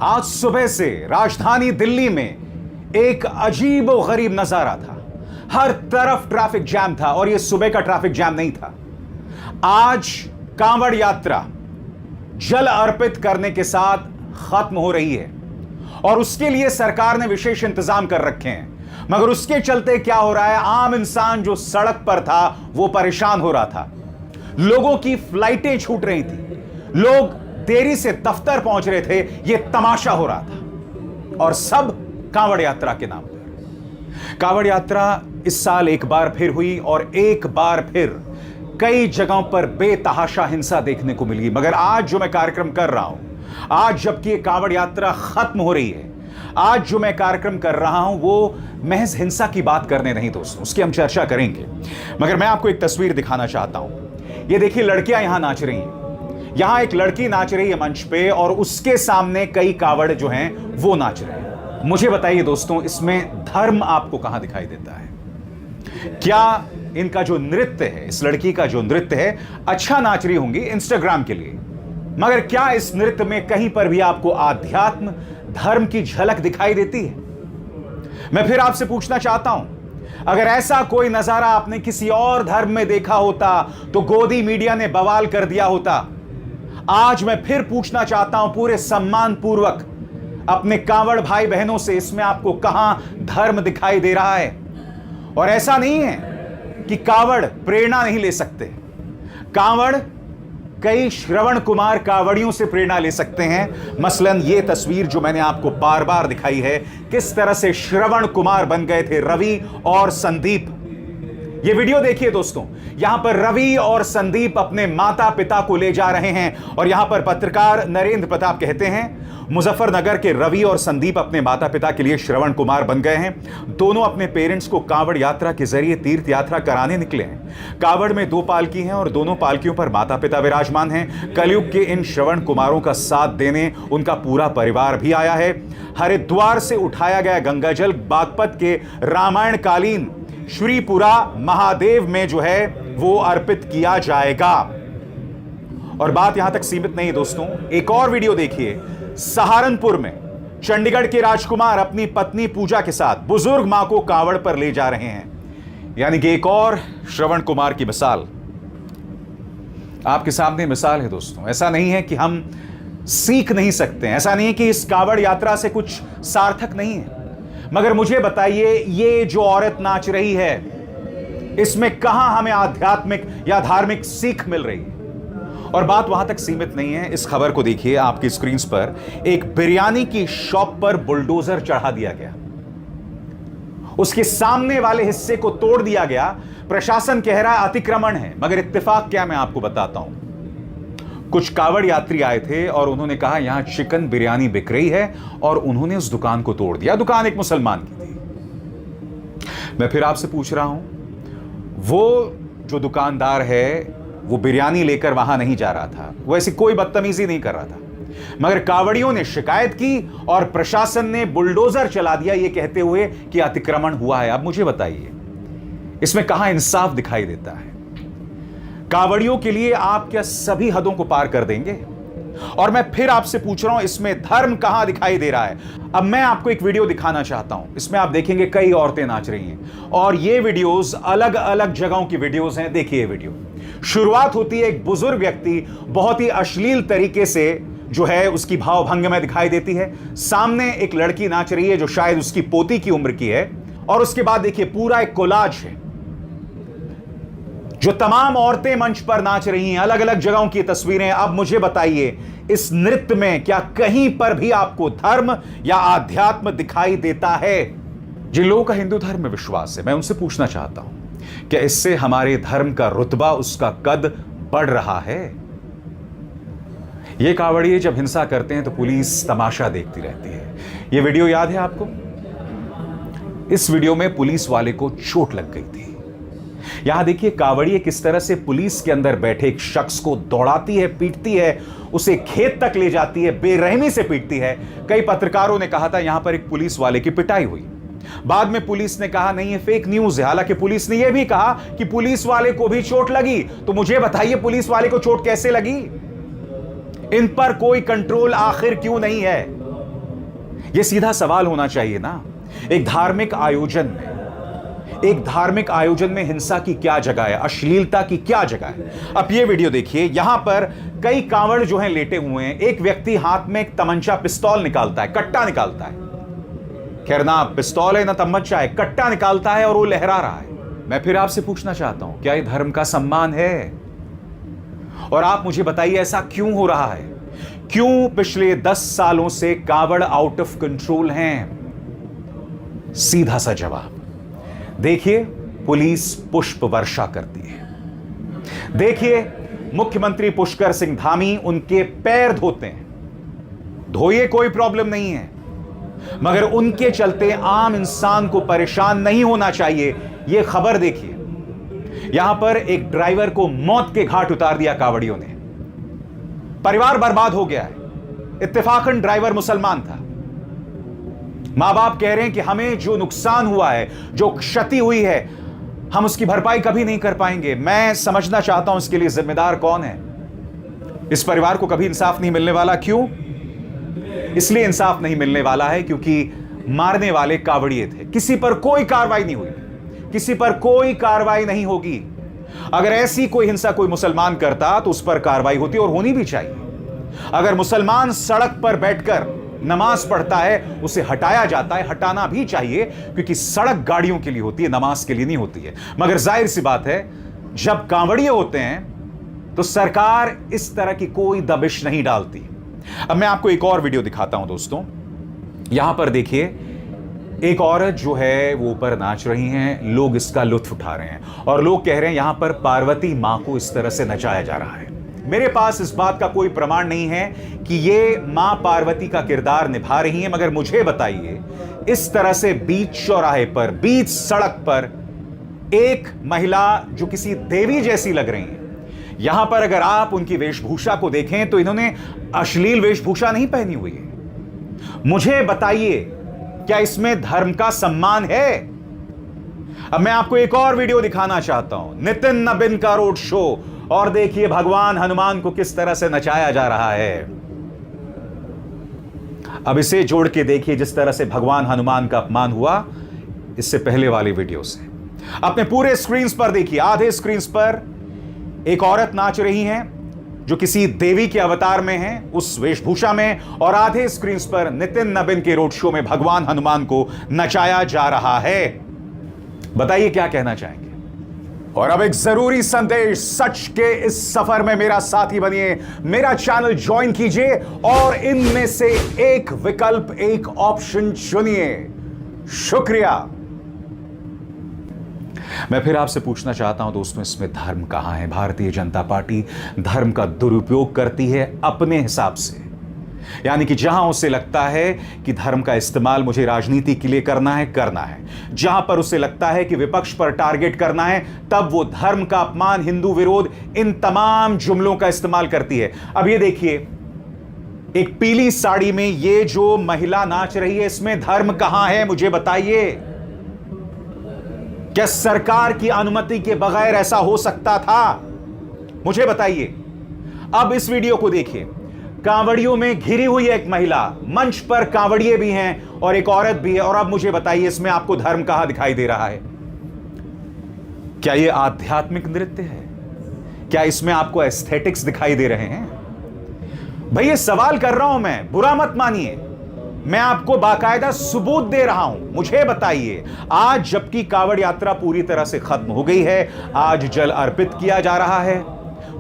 आज सुबह से राजधानी दिल्ली में एक अजीब और गरीब नजारा था। हर तरफ ट्रैफिक जैम था और यह सुबह का ट्रैफिक जैम नहीं था। आज कांवड़ यात्रा जल अर्पित करने के साथ खत्म हो रही है और उसके लिए सरकार ने विशेष इंतजाम कर रखे हैं। मगर उसके चलते क्या हो रहा है, आम इंसान जो सड़क पर था वो परेशान हो रहा था। लोगों की फ्लाइटें छूट रही थी, लोग देरी से दफ्तर पहुंच रहे थे, यह तमाशा हो रहा था और सब कांवड़ यात्रा के नाम पर। कांवड़ यात्रा इस साल एक बार फिर हुई और एक बार फिर कई जगहों पर बेतहाशा हिंसा देखने को मिली। मगर आज जो मैं कार्यक्रम कर रहा हूं, आज जबकि ये कांवड़ यात्रा खत्म हो रही है, आज जो मैं कार्यक्रम कर रहा हूं वो महज हिंसा की बात करने नहीं दोस्तों, उसकी हम चर्चा करेंगे। मगर मैं आपको एक तस्वीर दिखाना चाहता हूं। ये देखिए, लड़कियां यहां नाच रही हैं। यहां एक लड़की नाच रही है मंच पे और उसके सामने कई कांवड़ जो हैं वो नाच रहे हैं। मुझे बताइए दोस्तों, इसमें धर्म आपको कहां दिखाई देता है? क्या इनका जो नृत्य है, इस लड़की का जो नृत्य है, अच्छा नाच रही होंगी इंस्टाग्राम के लिए, मगर क्या इस नृत्य में कहीं पर भी आपको आध्यात्म, धर्म की झलक दिखाई देती है? मैं फिर आपसे पूछना चाहता हूं, अगर ऐसा कोई नजारा आपने किसी और धर्म में देखा होता तो गोदी मीडिया ने बवाल कर दिया होता। आज मैं फिर पूछना चाहता हूं पूरे सम्मान पूर्वक अपने कांवड़ भाई बहनों से, इसमें आपको कहां धर्म दिखाई दे रहा है? और ऐसा नहीं है कि कांवड़ प्रेरणा नहीं ले सकते। कांवड़ कई श्रवण कुमार कांवड़ियों से प्रेरणा ले सकते हैं। मसलन ये तस्वीर जो मैंने आपको बार बार दिखाई है, किस तरह से श्रवण कुमार बन गए थे रवि और संदीप। ये वीडियो देखिए दोस्तों, यहां पर रवि और संदीप अपने माता पिता को ले जा रहे हैं और यहां पर पत्रकार नरेंद्र प्रताप कहते हैं मुजफ्फरनगर के रवि और संदीप अपने माता पिता के लिए श्रवण कुमार बन गए हैं। दोनों अपने पेरेंट्स को कांवड़ यात्रा के जरिए तीर्थ यात्रा कराने निकले हैं। कांवड़ में 2 पालकी हैं और दोनों पालकियों पर माता पिता विराजमान हैं। कलयुग के इन श्रवण कुमारों का साथ देने उनका पूरा परिवार भी आया है। हरिद्वार से उठाया गया गंगाजल बागपत के रामायण कालीन श्रीपुरा महादेव में जो है वो अर्पित किया जाएगा। और बात यहां तक सीमित नहीं दोस्तों, एक और वीडियो देखिए। सहारनपुर में चंडीगढ़ के राजकुमार अपनी पत्नी पूजा के साथ बुजुर्ग मां को कांवड़ पर ले जा रहे हैं। यानी कि एक और श्रवण कुमार की मिसाल आपके सामने मिसाल है दोस्तों। ऐसा नहीं है कि हम सीख नहीं सकते, ऐसा नहीं है कि इस कांवड़ यात्रा से कुछ सार्थक नहीं है। मगर मुझे बताइए, ये जो औरत नाच रही है, इसमें कहां हमें आध्यात्मिक या धार्मिक सीख मिल रही है? और बात वहां तक सीमित नहीं है। इस खबर को देखिए आपकी स्क्रीन पर। एक बिरयानी की शॉप पर बुलडोजर चढ़ा दिया गया, उसके सामने वाले हिस्से को तोड़ दिया गया। प्रशासन कह रहा है अतिक्रमण है, मगर इत्तेफाक क्या, मैं आपको बताता हूं। कुछ कांवड़ यात्री आए थे और उन्होंने कहा यहां चिकन बिरयानी बिक रही है और उन्होंने उस दुकान को तोड़ दिया। दुकान एक मुसलमान की थी। मैं फिर आपसे पूछ रहा हूं, वो जो दुकानदार है वो बिरयानी लेकर वहां नहीं जा रहा था, वो ऐसी कोई बदतमीजी नहीं कर रहा था, मगर कांवड़ियों ने शिकायत की और प्रशासन ने बुलडोजर चला दिया ये कहते हुए कि अतिक्रमण हुआ है। अब मुझे बताइए, इसमें कहां इंसाफ दिखाई देता है? कांवड़ियों के लिए आप क्या सभी हदों को पार कर देंगे? और मैं फिर आपसे पूछ रहा हूं, इसमें धर्म कहां दिखाई दे रहा है? अब मैं आपको एक वीडियो दिखाना चाहता हूं। इसमें आप देखेंगे कई औरतें नाच रही हैं और ये वीडियोस अलग अलग जगहों की वीडियोस हैं। देखिए ये वीडियो, शुरुआत होती है एक बुजुर्ग व्यक्ति बहुत ही अश्लील तरीके से जो है उसकी भावभंग में दिखाई देती है। सामने एक लड़की नाच रही है जो शायद उसकी पोती की उम्र की है और उसके बाद देखिए पूरा एक कोलाज है जो तमाम औरतें मंच पर नाच रही हैं, अलग अलग जगहों की तस्वीरें। अब मुझे बताइए, इस नृत्य में क्या कहीं पर भी आपको धर्म या आध्यात्म दिखाई देता है? जिन लोगों का हिंदू धर्म में विश्वास है, मैं उनसे पूछना चाहता हूं, क्या इससे हमारे धर्म का रुतबा, उसका कद बढ़ रहा है? ये कांवड़िए जब हिंसा करते हैं तो पुलिस तमाशा देखती रहती है। ये वीडियो याद है आपको? इस वीडियो में पुलिस वाले को चोट लग गई थी। यहां देखिए कांवड़िए किस तरह से पुलिस के अंदर बैठे एक शख्स को दौड़ाती है, पीटती है, उसे खेत तक ले जाती है, बेरहमी से पीटती है। कई पत्रकारों ने कहा था यहां पर एक पुलिस वाले की पिटाई हुई। बाद में पुलिस ने कहा नहीं, ये फेक न्यूज है। हालांकि पुलिस ने यह भी कहा कि पुलिस वाले को भी चोट लगी। तो मुझे बताइए, पुलिस वाले को चोट कैसे लगी? इन पर कोई कंट्रोल आखिर क्यों नहीं है? यह सीधा सवाल होना चाहिए ना, एक धार्मिक आयोजन में हिंसा की क्या जगह है, अश्लीलता की क्या जगह है। अब यह वीडियो देखिए, यहां पर कई कांवड़ जो हैं लेटे हुए हैं, एक व्यक्ति हाथ में एक तमंचा पिस्तौल निकालता है, कट्टा निकालता है, खैर ना पिस्तौल है ना तमंचा है, कट्टा निकालता है और वो लहरा रहा है। मैं फिर आपसे पूछना चाहता हूं, क्या यह धर्म का सम्मान है? और आप मुझे बताइए ऐसा क्यों हो रहा है? क्यों पिछले 10 सालों से कांवड़ आउट ऑफ कंट्रोल हैं? सीधा सा जवाब, देखिए पुलिस पुष्प वर्षा करती है, देखिए मुख्यमंत्री पुष्कर सिंह धामी उनके पैर धोते हैं, धोइए कोई प्रॉब्लम नहीं है, मगर उनके चलते आम इंसान को परेशान नहीं होना चाहिए। यह खबर देखिए, यहां पर एक ड्राइवर को मौत के घाट उतार दिया कांवड़ियों ने, परिवार बर्बाद हो गया है। इत्तेफाकन ड्राइवर मुसलमान था। मां बाप कह रहे हैं कि हमें जो नुकसान हुआ है, जो क्षति हुई है, हम उसकी भरपाई कभी नहीं कर पाएंगे। मैं समझना चाहता हूं इसके लिए जिम्मेदार कौन है। इस परिवार को कभी इंसाफ नहीं मिलने वाला। क्यों? इसलिए इंसाफ नहीं मिलने वाला है क्योंकि मारने वाले कांवड़िए थे। किसी पर कोई कार्रवाई नहीं हुई, किसी पर कोई कार्रवाई नहीं होगी। अगर ऐसी कोई हिंसा कोई मुसलमान करता तो उस पर कार्रवाई होती और होनी भी चाहिए। अगर मुसलमान सड़क पर बैठकर नमाज पढ़ता है, उसे हटाया जाता है, हटाना भी चाहिए, क्योंकि सड़क गाड़ियों के लिए होती है, नमाज के लिए नहीं होती है। मगर जाहिर सी बात है, जब कांवड़िए होते हैं तो सरकार इस तरह की कोई दबिश नहीं डालती। अब मैं आपको एक और वीडियो दिखाता हूं दोस्तों। यहां पर देखिए, एक औरत जो है वो ऊपर नाच रही हैं, लोग इसका लुत्फ उठा रहे हैं और लोग कह रहे हैं यहां पर पार्वती मां को इस तरह से नचाया जा रहा है। मेरे पास इस बात का कोई प्रमाण नहीं है कि ये मां पार्वती का किरदार निभा रही हैं, मगर मुझे बताइए, इस तरह से बीच चौराहे पर, बीच सड़क पर एक महिला जो किसी देवी जैसी लग रही है, यहां पर अगर आप उनकी वेशभूषा को देखें तो इन्होंने अश्लील वेशभूषा नहीं पहनी हुई है। मुझे बताइए, क्या इसमें धर्म का सम्मान है? अब मैं आपको एक और वीडियो दिखाना चाहता हूं, नितिन नबीन का रोड शो, और देखिए भगवान हनुमान को किस तरह से नचाया जा रहा है। अब इसे जोड़ के देखिए जिस तरह से भगवान हनुमान का अपमान हुआ इससे पहले वाली वीडियो से। अपने पूरे स्क्रीन पर देखिए, आधे स्क्रीन पर एक औरत नाच रही है जो किसी देवी के अवतार में है, उस वेशभूषा में, और आधे स्क्रीन पर नितिन नबीन के रोड शो में भगवान हनुमान को नचाया जा रहा है। बताइए क्या कहना चाहेंगे? और अब एक जरूरी संदेश, सच के इस सफर में मेरा साथी बनिए, मेरा चैनल ज्वाइन कीजिए और इनमें से एक विकल्प, एक ऑप्शन चुनिए। शुक्रिया। मैं फिर आपसे पूछना चाहता हूं दोस्तों, इसमें धर्म कहां है? भारतीय जनता पार्टी धर्म का दुरुपयोग करती है अपने हिसाब से, यानी कि जहां उसे लगता है कि धर्म का इस्तेमाल मुझे राजनीति के लिए करना है। जहां पर उसे लगता है कि विपक्ष पर टारगेट करना है, तब वो धर्म का अपमान, हिंदू विरोध, इन तमाम जुमलों का इस्तेमाल करती है। अब ये देखिए, एक पीली साड़ी में ये जो महिला नाच रही है, इसमें धर्म कहां है? मुझे बताइए। क्या सरकार की अनुमति के बगैर ऐसा हो सकता था? मुझे बताइए। अब इस वीडियो को देखिए, कांवड़ियों में घिरी हुई एक महिला, मंच पर कांवड़िए भी हैं और एक औरत भी है, और अब मुझे बताइए इसमें आपको धर्म कहां दिखाई दे रहा है? क्या यह आध्यात्मिक नृत्य है? क्या इसमें आपको एस्थेटिक्स दिखाई दे रहे हैं? भाई ये सवाल कर रहा हूं मैं, बुरा मत मानिए, मैं आपको बाकायदा सबूत दे रहा हूं। मुझे बताइए, आज जबकि कांवड़ यात्रा पूरी तरह से खत्म हो गई है, आज जल अर्पित किया जा रहा है,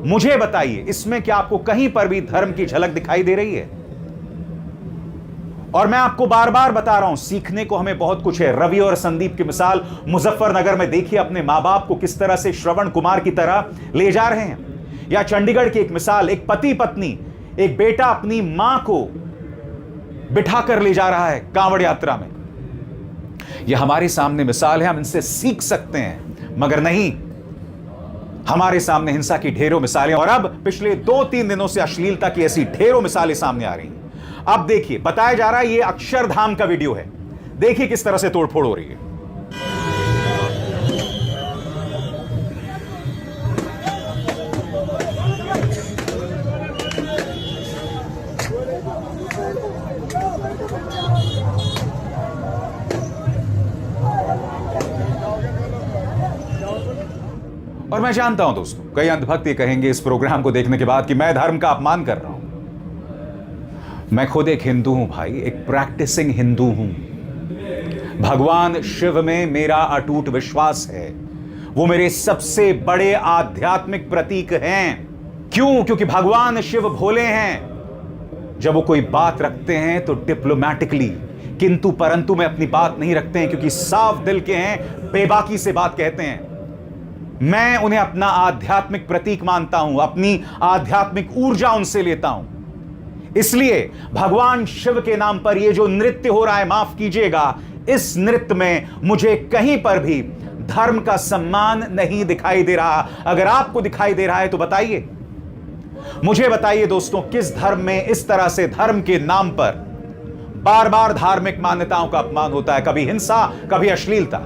मुझे बताइए इसमें क्या आपको कहीं पर भी धर्म की झलक दिखाई दे रही है? और मैं आपको बार बार बता रहा हूं, सीखने को हमें बहुत कुछ है। रवि और संदीप की मिसाल मुजफ्फरनगर में देखिए, अपने मां बाप को किस तरह से श्रवण कुमार की तरह ले जा रहे हैं। या चंडीगढ़ की एक मिसाल, एक पति पत्नी, एक बेटा अपनी मां को बिठाकर ले जा रहा है कांवड़ यात्रा में। यह हमारे सामने मिसाल है, हम इनसे सीख सकते हैं, मगर नहीं, हमारे सामने हिंसा की ढेरों मिसालें, और अब पिछले 2-3 दिनों से अश्लीलता की ऐसी ढेरों मिसालें सामने आ रही हैं। अब देखिए, बताया जा रहा है यह अक्षरधाम का वीडियो है, देखिए किस तरह से तोड़फोड़ हो रही है। और मैं जानता हूं दोस्तों, कई अंधभक्त ये कहेंगे इस प्रोग्राम को देखने के बाद कि मैं धर्म का अपमान कर रहा हूं। मैं खुद एक हिंदू हूं भाई, एक प्रैक्टिसिंग हिंदू हूं। भगवान शिव में मेरा अटूट विश्वास है। वो मेरे सबसे बड़े आध्यात्मिक प्रतीक हैं। क्यों? क्योंकि भगवान शिव भोले हैं। जब वो कोई बात रखते हैं तो डिप्लोमैटिकली, किंतु परंतु में अपनी बात नहीं रखते हैं, क्योंकि साफ दिल के हैं, बेबाकी से बात कहते हैं। मैं उन्हें अपना आध्यात्मिक प्रतीक मानता हूं, अपनी आध्यात्मिक ऊर्जा उनसे लेता हूं। इसलिए भगवान शिव के नाम पर यह जो नृत्य हो रहा है, माफ कीजिएगा, इस नृत्य में मुझे कहीं पर भी धर्म का सम्मान नहीं दिखाई दे रहा। अगर आपको दिखाई दे रहा है तो बताइए, मुझे बताइए दोस्तों, किस धर्म में इस तरह से धर्म के नाम पर बार बार धार्मिक मान्यताओं का अपमान होता है? कभी हिंसा, कभी अश्लीलता।